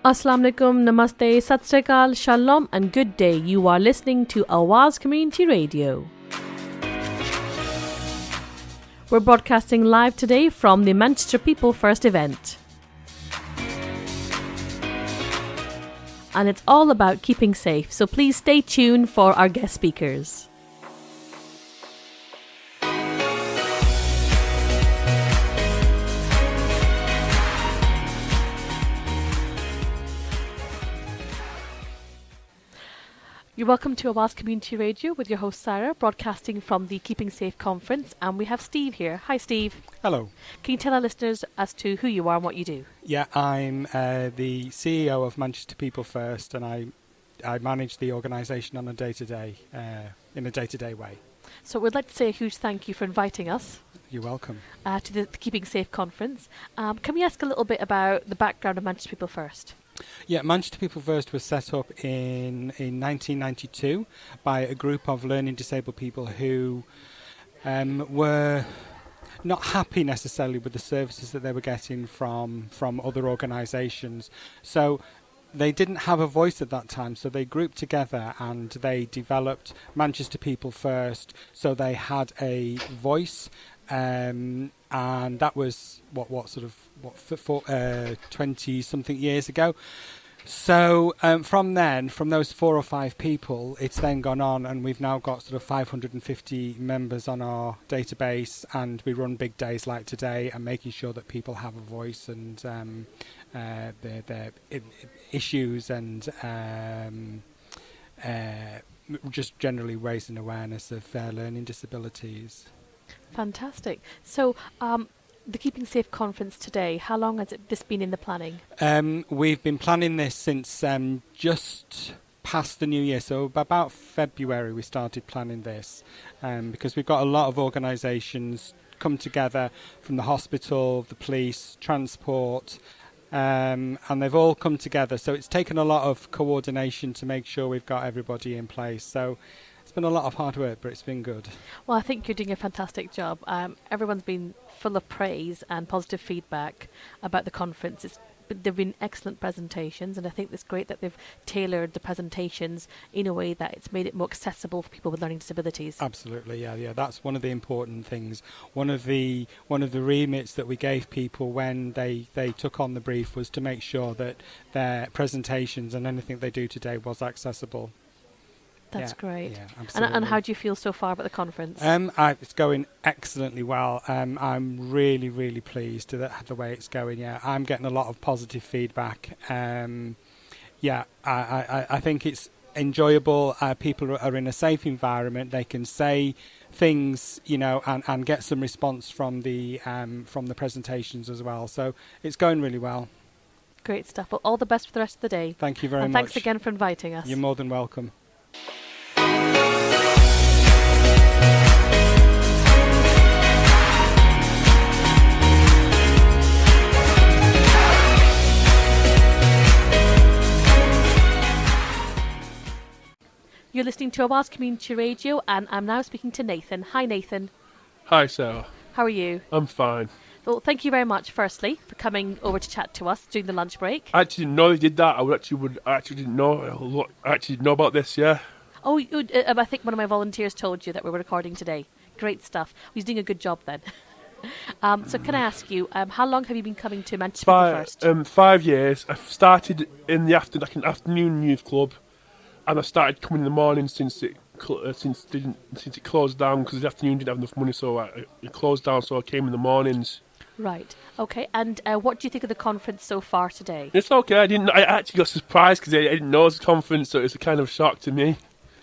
Assalamu alaikum, namaste, sat sri akal, shalom and good day. You are listening to Awaaz Community Radio. We're broadcasting live today from the Manchester People First event. And it's all about keeping safe, so please stay tuned for our guest speakers. You're welcome to Awaaz Community Radio with your host Sarah, broadcasting from the Keeping Safe conference, and we have Steve here. Hi Steve. Hello. Can you tell our listeners as to who you are and what you do? Yeah, I'm the CEO of Manchester People First, and I manage the organisation on a day-to-day in a day-to-day way. So we'd like to say a huge thank you for inviting us. You're welcome. To the Keeping Safe conference. Can we ask a little bit about the background of Manchester People First? Yeah, Manchester People First was set up in 1992 by a group of learning disabled people who were not happy necessarily with the services that they were getting from other organisations. So they didn't have a voice at that time, so they grouped together and they developed Manchester People First, so they had a voice, and that was what 20 something years ago. So from those 4 or 5 people, it's then gone on, and we've now got sort of 550 members on our database, and we run big days like today and making sure that people have a voice and their issues and just generally raising awareness of learning disabilities. Fantastic. So the Keeping Safe conference today, how long has this been in the planning? We've been planning this since just past the new year, so about February we started planning this, because we've got a lot of organisations come together from the hospital, the police, transport, and they've all come together, so it's taken a lot of coordination to make sure we've got everybody in place. So it's been a lot of hard work, but it's been good. Well, I think you're doing a fantastic job. Everyone's been full of praise and positive feedback about the conference. They've been excellent presentations, and I think it's great that they've tailored the presentations in a way that it's made it more accessible for people with learning disabilities. Absolutely, yeah. That's one of the important things. One of the remits that we gave people when they took on the brief was to make sure that their presentations and anything they do today was accessible. That's great. Yeah, absolutely. And how do you feel so far about the conference? It's going excellently well. I'm really, really pleased to the way it's going. Yeah, I'm getting a lot of positive feedback. I think it's enjoyable. People are in a safe environment. They can say things, and get some response from the presentations as well. So it's going really well. Great stuff. Well, all the best for the rest of the day. Thank you very much. And thanks again for inviting us. You're more than welcome. You're listening to Awaaz Community Radio, and I'm now speaking to Nathan. Hi, Nathan. Hi, Sarah. How are you? I'm fine. Well, thank you very much, firstly, for coming over to chat to us during the lunch break. I actually didn't know they did that. I actually didn't know. I actually didn't know about this, yeah. Oh, I think one of my volunteers told you that we were recording today. Great stuff. He's doing a good job then. So can I ask you, how long have you been coming to Manchester People First? 5 years. I started in the afternoon youth club, and I started coming in the morning since it closed down because the afternoon didn't have enough money, so it closed down. So I came in the mornings. Right. Okay. And what do you think of the conference so far today? It's okay. I actually got surprised because I didn't know it was a conference, so it's a kind of shock to me.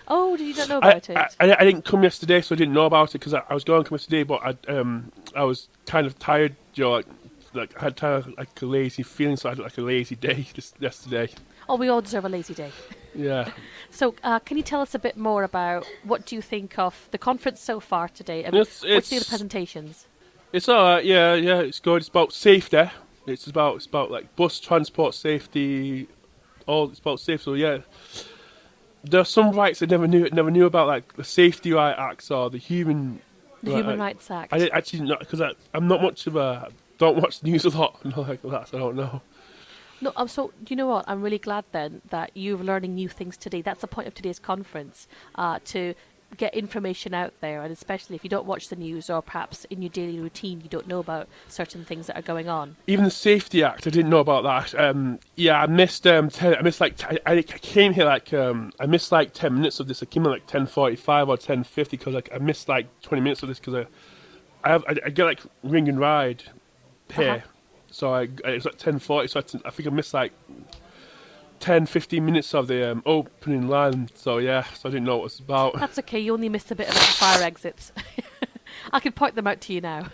Oh, did you not know about it? I didn't come yesterday, so I didn't know about it because I was going to come yesterday, but I was kind of tired, like I had kind of like a lazy feeling, so I had like a lazy day just yesterday. Oh, we all deserve a lazy day. Yeah. So, can you tell us a bit more about what do you think of the conference so far today? What do you think of the presentations? It's alright. Yeah, it's good. It's about safety. It's about like bus transport safety. It's about safety. So yeah, there are some rights I never knew about, like the Safety Right Acts or the Human Rights Act. I didn't actually not because I'm not much of a don't watch the news a lot and all like that, so I don't know. No, so you know what? I'm really glad then that you're learning new things today. That's the point of today's conference, to get information out there, and especially if you don't watch the news or perhaps in your daily routine you don't know about certain things that are going on. Even the Safety Act, I didn't know about that. I missed. I came here I missed like 10 minutes of this. I came at like 10:45 or 10:50 because I missed like 20 minutes of this because I get like ring and ride here, so it's like 10:40. So I think I missed like 10-15 minutes of the opening line, so I didn't know what it was about. That's okay, you only missed a bit about the fire exits. I can point them out to you now.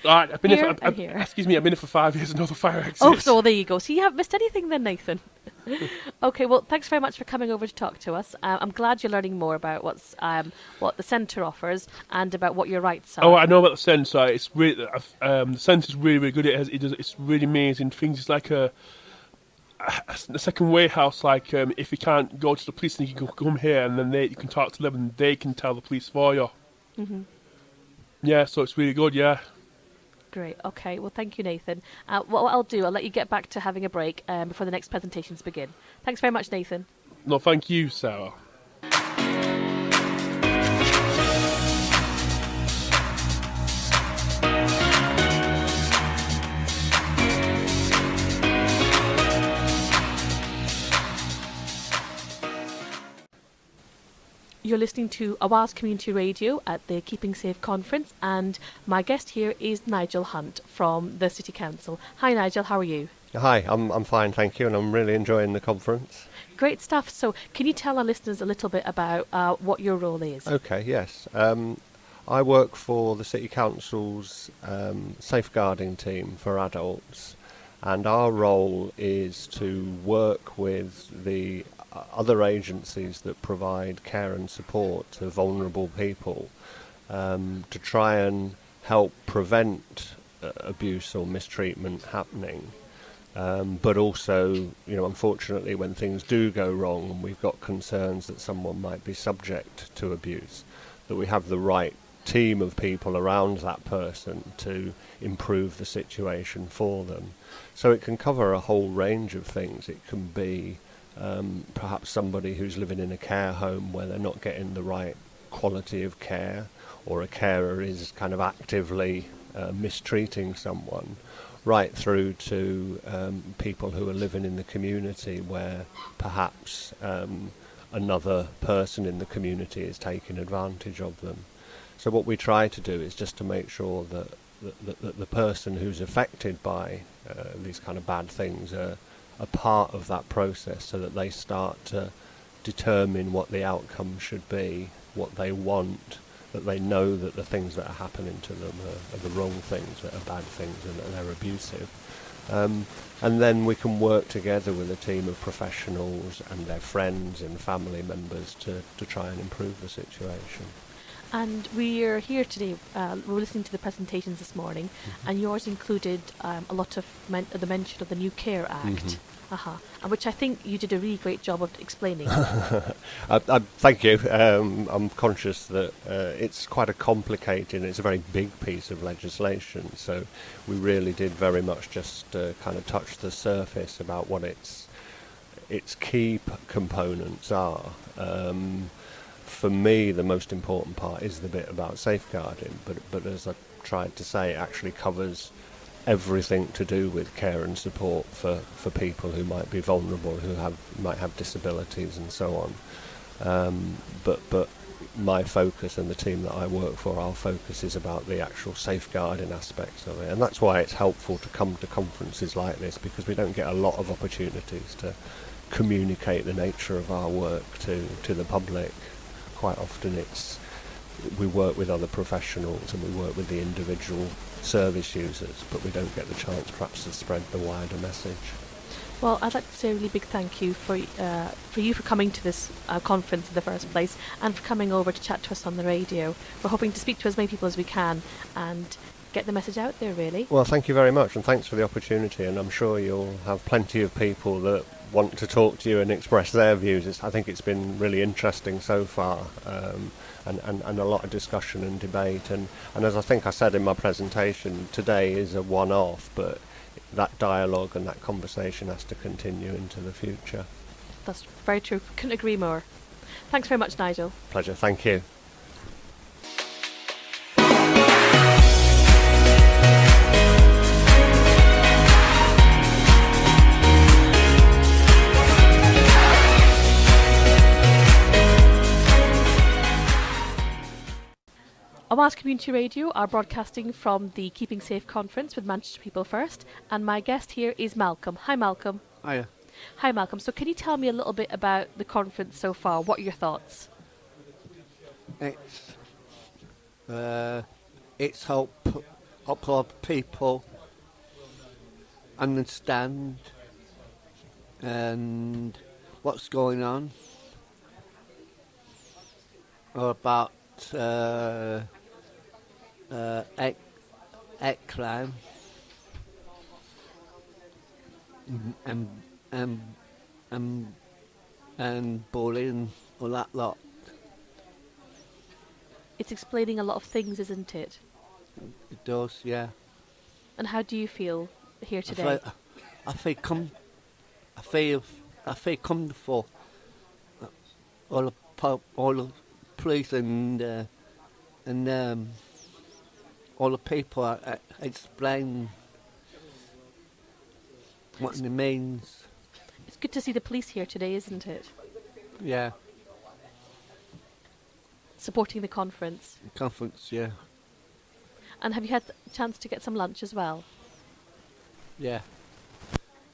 Right, I've been here. Excuse me, I've been here for 5 years and know the fire exits. Oh, so there you go. So you haven't missed anything then, Nathan. Okay, well, thanks very much for coming over to talk to us. I'm glad you're learning more about what the centre offers and about what your rights are. Oh, I know about the centre. It's really the centre's really, really good. It's really amazing things. It's like a second warehouse. Like if you can't go to the police, then you can come here, and then you can talk to them, and they can tell the police for you. Mm-hmm. Yeah, so it's really good. Yeah. Great. Okay. Well, thank you, Nathan. What I'll do, I'll let you get back to having a break before the next presentations begin. Thanks very much, Nathan. No, thank you, Sarah. You're listening to Awaaz Community Radio at the Keeping Safe conference, and my guest here is Nigel Hunt from the City Council. Hi, Nigel. How are you? Hi, I'm fine, thank you, and I'm really enjoying the conference. Great stuff. So, can you tell our listeners a little bit about what your role is? Okay, yes. I work for the City Council's safeguarding team for adults, and our role is to work with the other agencies that provide care and support to vulnerable people to try and help prevent abuse or mistreatment happening. But also, unfortunately, when things do go wrong and we've got concerns that someone might be subject to abuse, that we have the right team of people around that person to improve the situation for them. So it can cover a whole range of things. It can be perhaps somebody who's living in a care home where they're not getting the right quality of care, or a carer is kind of actively mistreating someone, right through to people who are living in the community where perhaps another person in the community is taking advantage of them. So what we try to do is just to make sure that the person who's affected by these kind of bad things are a part of that process, so that they start to determine what the outcome should be, what they want, that they know that the things that are happening to them are the wrong things, that are bad things, and that they're abusive. And then we can work together with a team of professionals and their friends and family members to try and improve the situation. And we are here today, we're listening to the presentations this morning, and yours included a lot of the mention of the new Care Act, which I think you did a really great job of explaining. Thank you. I'm conscious that it's quite a complicated, it's a very big piece of legislation, so we really did very much just kind of touch the surface about what its key components are. For me, the most important part is the bit about safeguarding, but as I tried to say, it actually covers everything to do with care and support for people who might be vulnerable, who might have disabilities and so on. But my focus and the team that I work for, our focus is about the actual safeguarding aspects of it, and that's why it's helpful to come to conferences like this, because we don't get a lot of opportunities to communicate the nature of our work to the public. Quite often we work with other professionals and we work with the individual service users, but we don't get the chance perhaps to spread the wider message. Well, I'd like to say a really big thank you for you for coming to this conference in the first place, and for coming over to chat to us on the radio. We're hoping to speak to as many people as we can and get the message out there, really. Well, thank you very much, and thanks for the opportunity, and I'm sure you'll have plenty of people that want to talk to you and express their views. I think it's been really interesting so far, and a lot of discussion and debate, and as I think I said in my presentation, today is a one-off, but that dialogue and that conversation has to continue into the future. That's very true. Couldn't agree more. Thanks very much, Nigel. Pleasure, thank you. Awaaz Community Radio are broadcasting from the Keeping Safe conference with Manchester People First, and my guest here is Malcolm. Hi, Malcolm. Hiya. Hi, Malcolm. So can you tell me a little bit about the conference so far? What are your thoughts? It's help a lot of people understand and what's going on about hate crime and bullying, all that lot. It's explaining a lot of things, isn't it? It does, yeah. And how do you feel here today? I feel comfortable. All the police and all the people explain what it means. It's good to see the police here today, isn't it? Yeah, Supporting the conference. conference, yeah. And have you had a chance to get some lunch as well? Yeah,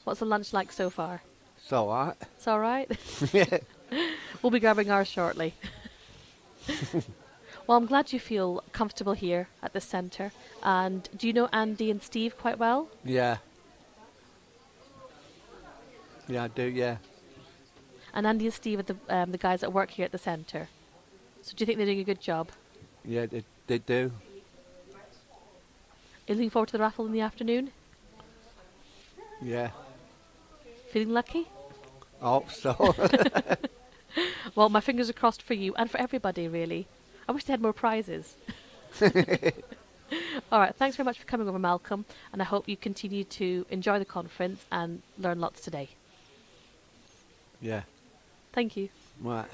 What's the lunch like so far? it's alright. It's all right? Yeah. We'll be grabbing ours shortly. Well, I'm glad you feel comfortable here at the centre. And do you know Andy and Steve quite well? Yeah. Yeah, I do, yeah. And Andy and Steve are the guys that work here at the centre. So do you think they're doing a good job? Yeah, they do. Are you looking forward to the raffle in the afternoon? Yeah. Feeling lucky? I hope so. Well, my fingers are crossed for you and for everybody, really. I wish they had more prizes. All right, thanks very much for coming over, Malcolm, and I hope you continue to enjoy the conference and learn lots today. Yeah. Thank you. Right.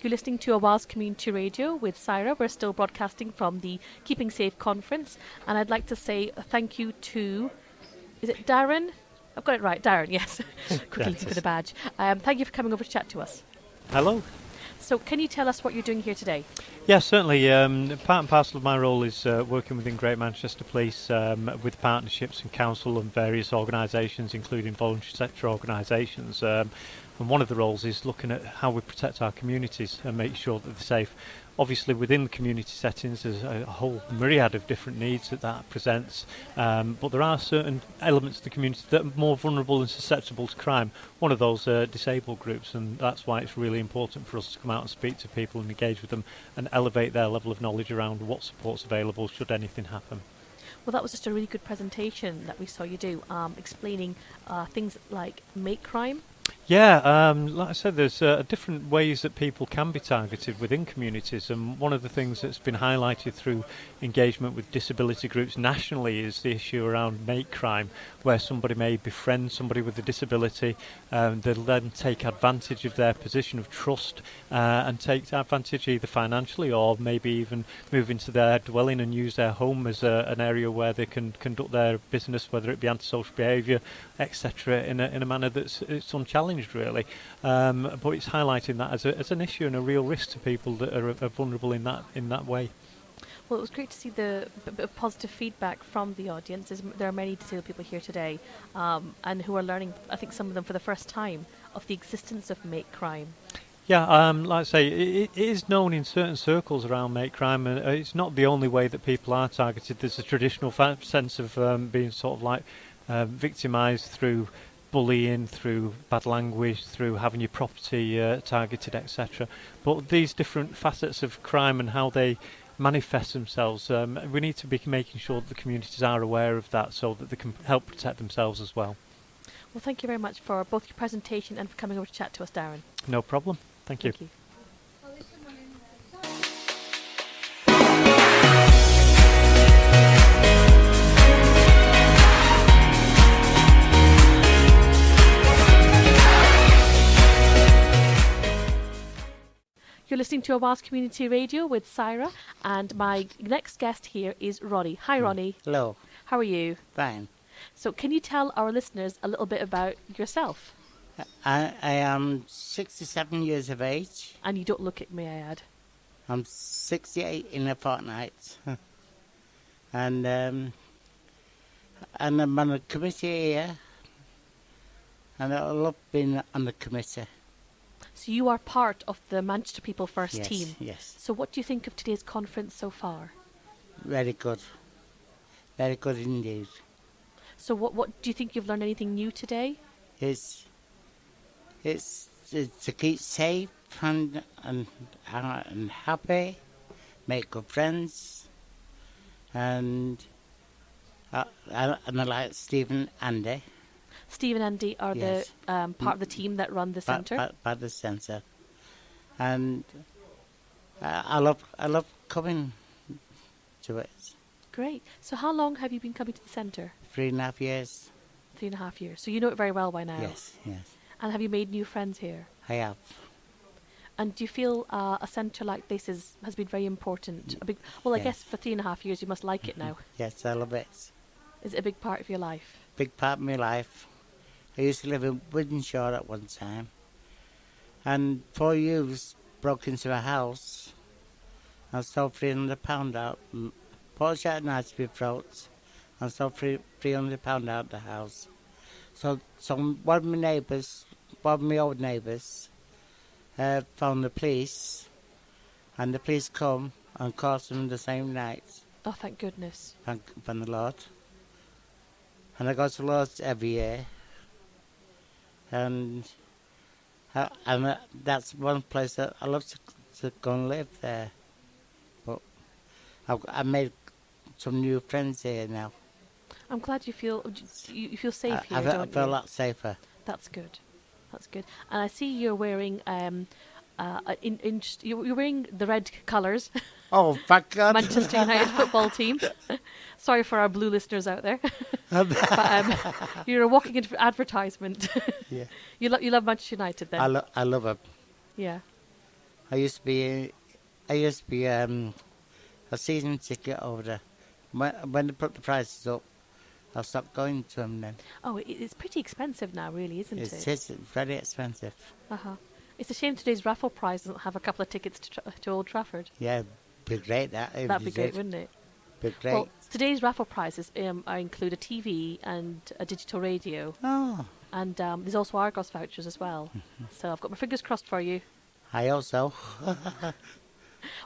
You're listening to Awaaz Community Radio with Syra. We're still broadcasting from the Keeping Safe conference. And I'd like to say a thank you to, is it Darren? I've got it right, Darren, yes. Quickly looking for the badge. Thank you for coming over to chat to us. Hello. So can you tell us what you're doing here today? Yes, certainly. Part and parcel of my role is working within Great Manchester Police with partnerships and council and various organisations, including voluntary sector organisations. And one of the roles is looking at how we protect our communities and make sure that they're safe. Obviously, within the community settings, there's a whole myriad of different needs that presents, but there are certain elements of the community that are more vulnerable and susceptible to crime. One of those are disabled groups, and that's why it's really important for us to come out and speak to people and engage with them and elevate their level of knowledge around what support's available should anything happen. Well, that was just a really good presentation that we saw you do, explaining things like make crime. Yeah, like I said, there's different ways that people can be targeted within communities, and one of the things that's been highlighted through engagement with disability groups nationally is the issue around mate crime, where somebody may befriend somebody with a disability, they'll then take advantage of their position of trust and take advantage either financially or maybe even move into their dwelling and use their home as an area where they can conduct their business, whether it be antisocial behaviour, etc., in a manner that's it's unchallenged really, but it's highlighting that as an issue and a real risk to people that are vulnerable in that way. Well, it was great to see the bit of positive feedback from the audience. There are many disabled people here today, and who are learning, I think some of them for the first time, of the existence of mate crime. Yeah, like I say, it is known in certain circles around mate crime, and it's not the only way that people are targeted. There's a traditional sense of being sort of like victimised through bullying, through bad language, through having your property targeted, etc. But these different facets of crime and how they manifest themselves, we need to be making sure that the communities are aware of that so that they can help protect themselves as well. Well, thank you very much for both your presentation and for coming over to chat to us, Darren. No problem. Thank you. Thank you. You're listening to Awaaz Community Radio with Syra, and my next guest here is Ronnie. Hi, Ronnie. Hello, How are you? fine. So, can you tell our listeners a little bit about yourself? I am 67 years of age. And you don't look it, may I add. I'm 68 in a fortnight. and I'm on a committee here. And I love being on the committee. So, you are part of the Manchester People First Yes, team. yes. So, what do you think of today's conference so far? Very good. Very good indeed. So, what do you think you've learned anything new today? It's to keep safe and happy, make good friends, and I like Stephen and Andy. Steve and Andy are Yes. the part of the team that run the centre. By the centre, and I love coming to it. Great. So, how long have you been coming to the centre? 3.5 years. 3.5 years. So, you know it very well by now. Yes, yes, And have you made new friends here? I have. And do you feel a centre like this has been very important? I Yes. guess for 3.5 years you must like it now. Yes, I love it. Is it a big part of your life? Big part of my life. I used to live in Wythenshawe at one time, and 4 youths broke into a house and stole £300 out. Porsche at night to be throats and stole £300 out of the house. So one of my old neighbours, found the police, and the police come and caught them the same night. Oh, thank goodness. Thank the Lord. And I go to Lord's every year. And that's one place that I love to go and live there. But I made some new friends here now. I'm glad you feel safe here, I don't feel a you? lot safer. That's good. That's good. And I see you're wearing you're wearing the red colours. Oh, thank God. Manchester United football team. Sorry for our blue listeners out there. But you're a walking advertisement. Yeah. You love Manchester United then? I love them. Yeah. I used to be a season ticket holder. When they put the prices up, I stopped going to them then. Oh, it's pretty expensive now, really, isn't it? It is very expensive. Uh-huh. It's a shame today's raffle prize doesn't have a couple of tickets to Old Trafford. Yeah, be great that. if That'd you be great, did. wouldn't it? Be great. Well, today's raffle prizes include a TV and a digital radio. Oh, And there's also Argos vouchers as well. So I've got my fingers crossed for you. I also.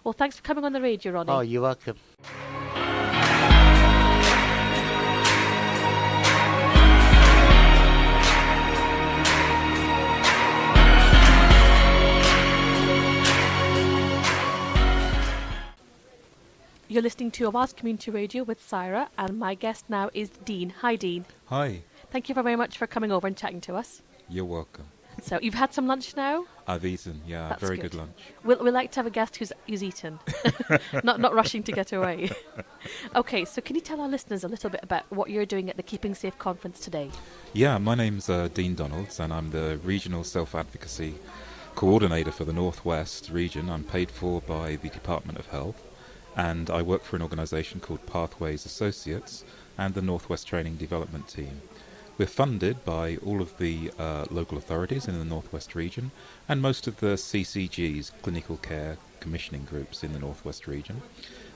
Well, thanks for coming on the radio, Ronnie. Oh, you're welcome. You're listening to Awaaz Community Radio with Syra, and my guest now is Dean. Hi, Dean. Hi, Thank you very much for coming over and chatting to us. you're welcome. So you've had some lunch now? I've eaten, yeah, That's very good. good lunch. We like to have a guest who's eaten, not rushing to get away. Okay, so can you tell our listeners a little bit about what you're doing at the Keeping Safe conference today? Yeah, my name's Dean Donalds, and I'm the Regional Self-Advocacy Coordinator for the North West region. I'm paid for by the Department of Health, and I work for an organisation called Pathways Associates and the North West Training Development Team. We're funded by all of the local authorities in the North West region and most of the CCGs, clinical care commissioning groups in the North West region.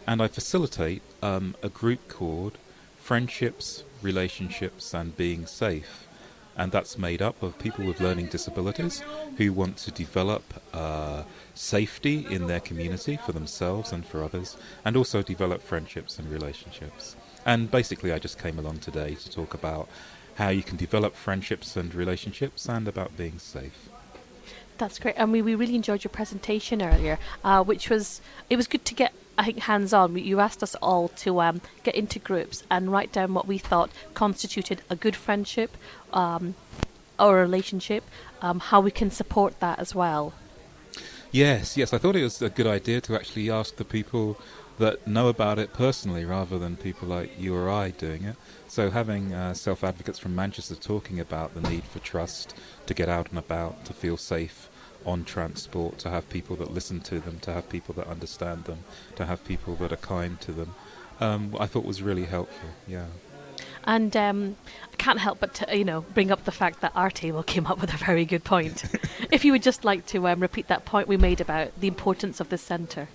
And I facilitate a group called Friendships, Relationships and Being Safe. And that's made up of people with learning disabilities who want to develop safety in their community for themselves and for others, and also develop friendships and relationships. And basically I just came along today to talk about how you can develop friendships and relationships and about being safe. That's great. And we really enjoyed your presentation earlier, which was, it was good to get, I think, hands-on. You asked us all to get into groups and write down what we thought constituted a good friendship or a relationship, how we can support that as well. Yes, I thought it was a good idea to actually ask the people that know about it personally rather than people like you or I doing it. So having self-advocates from Manchester talking about the need for trust, to get out and about, to feel safe on transport, to have people that listen to them, to have people that understand them, to have people that are kind to them, I thought was really helpful, yeah. And I can't help but to, bring up the fact that our table came up with a very good point. If you would just like to repeat that point we made about the importance of this centre.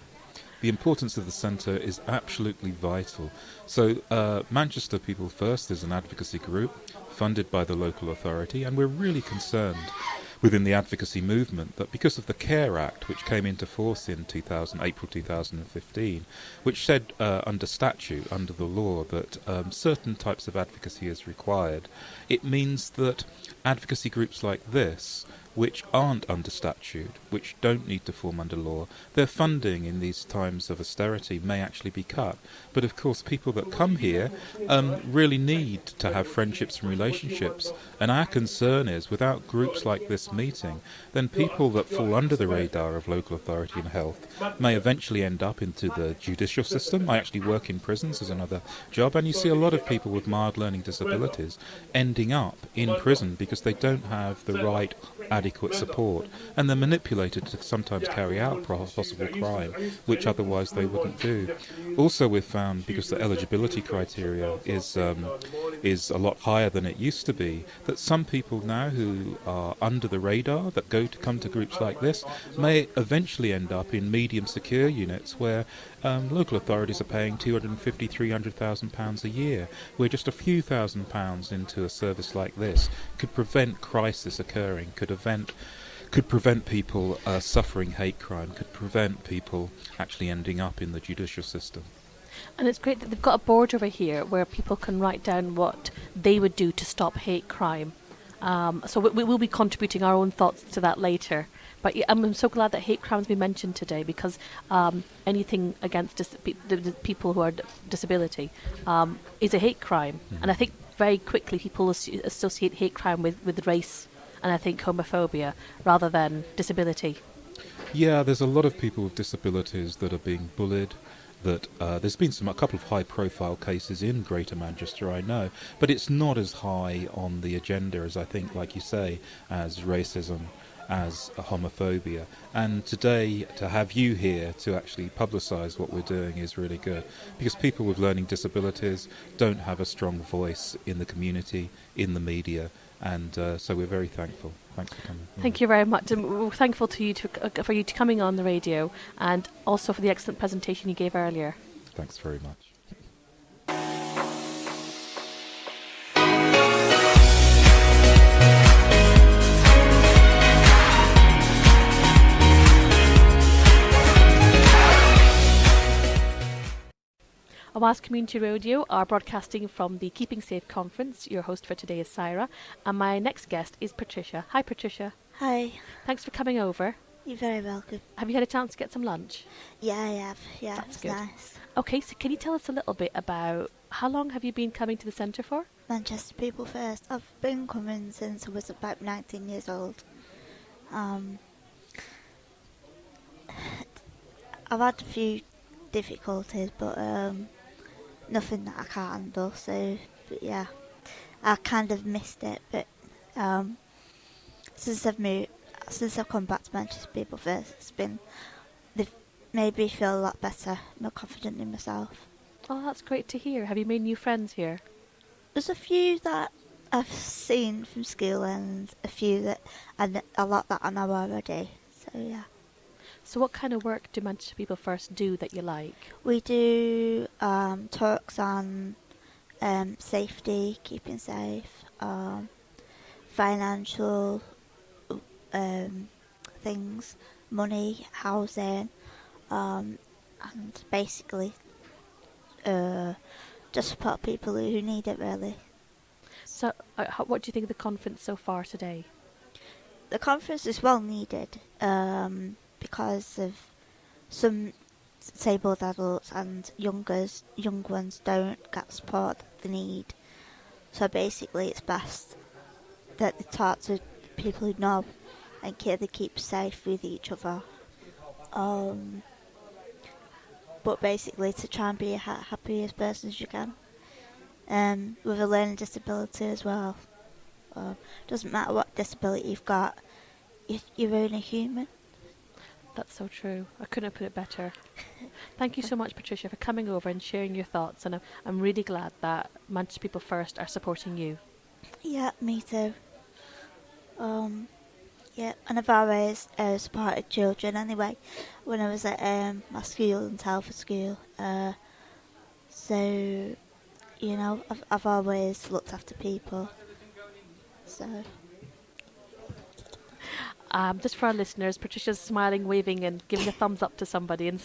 The importance of the centre is absolutely vital. So Manchester People First is an advocacy group funded by the local authority, and we're really concerned within the advocacy movement that because of the CARE Act, which came into force in April 2015, which said under statute, under the law, that certain types of advocacy is required, it means that advocacy groups like this, which aren't under statute, which don't need to form under law, their funding in these times of austerity may actually be cut. But of course people that come here really need to have friendships and relationships, and our concern is without groups like this meeting, then people that fall under the radar of local authority and health may eventually end up into the judicial system. I actually work in prisons as another job, and you see a lot of people with mild learning disabilities ending up in prison because they don't have the right adequate support, and they're manipulated to sometimes carry out possible crime which otherwise they wouldn't do. Also we've found, because the eligibility criteria is a lot higher than it used to be, that some people now who are under the radar that come to groups like this may eventually end up in medium secure units where local authorities are paying £250,000-300,000 a year, where just a few £1,000s into a service like this could prevent crisis occurring, could prevent people suffering hate crime, could prevent people actually ending up in the judicial system. And it's great that they've got a board over here where people can write down what they would do to stop hate crime. So we will be contributing our own thoughts to that later. But I'm so glad that hate crime's been mentioned today, because anything against the people who are disability is a hate crime. Mm-hmm. And I think very quickly people associate hate crime with race and I think homophobia rather than disability. Yeah, there's a lot of people with disabilities that are being bullied. That there's been a couple of high-profile cases in Greater Manchester, I know, but it's not as high on the agenda as I think, like you say, as racism, as homophobia. And today, to have you here to actually publicise what we're doing is really good, because people with learning disabilities don't have a strong voice in the community, in the media, and so we're very thankful. Thanks for coming. Thank you very much, and we're thankful to you for you coming on the radio, and also for the excellent presentation you gave earlier. Thanks very much. Awaaz Community Radio are broadcasting from the Keeping Safe Conference. Your host for today is Syra, and my next guest is Patricia. Hi, Patricia. Hi. Thanks for coming over. You're very welcome. Have you had a chance to get some lunch? Yeah, I have. Yeah, That's it's good. nice. Okay, so can you tell us a little bit about how long have you been coming to the centre for? Manchester People First. I've been coming since I was about 19 years old. I've had a few difficulties, but nothing that I can't handle. So, but yeah, I kind of missed it. But since I've come back to Manchester People First, they've made me feel a lot better, more confident in myself. Oh, that's great to hear. Have you made new friends here? There's a few that I've seen from school, and a lot that I know already. So yeah. So what kind of work do Manchester People First do that you like? We do talks on safety, keeping safe, financial things, money, housing, and basically just support people who need it, really. So what do you think of the conference so far today? the conference is well needed because of some disabled adults and young ones don't get support that they need. So basically it's best that they talk to people who know and they keep safe with each other. But basically to try and be a happiest person as you can. With a learning disability as well. Doesn't matter what disability you've got, you're only human. That's so true. I couldn't have put it better. Thank you so much, Patricia, for coming over and sharing your thoughts. And I'm really glad that Manchester People First are supporting you. Yeah, me too. Yeah, and I've always supported children anyway. When I was at my school in Telford School, so you know, I've always looked after people. So. Just for our listeners, Patricia's smiling, waving, and giving a thumbs up to somebody. And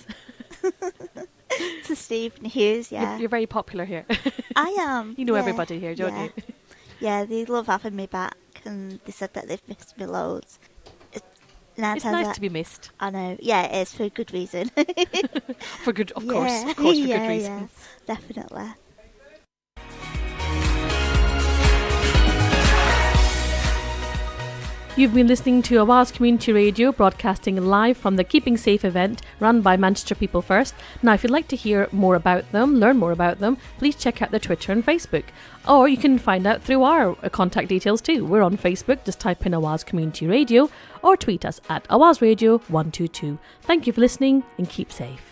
to Stephen Hughes, yeah. You're very popular here. I am. You know yeah, everybody here, don't you? Yeah, they love having me back, and they said that they've missed me loads. It's nice to be missed. I know. Yeah, it is, for a good reason. For good, of course, for good reason. Yeah, definitely. You've been listening to Awaaz Community Radio, broadcasting live from the Keeping Safe event run by Manchester People First. Now, if you'd like to hear more about them, learn more about them, please check out their Twitter and Facebook. Or you can find out through our contact details too. We're on Facebook, just type in Awaaz Community Radio, or tweet us at Awaaz Radio 122. Thank you for listening and keep safe.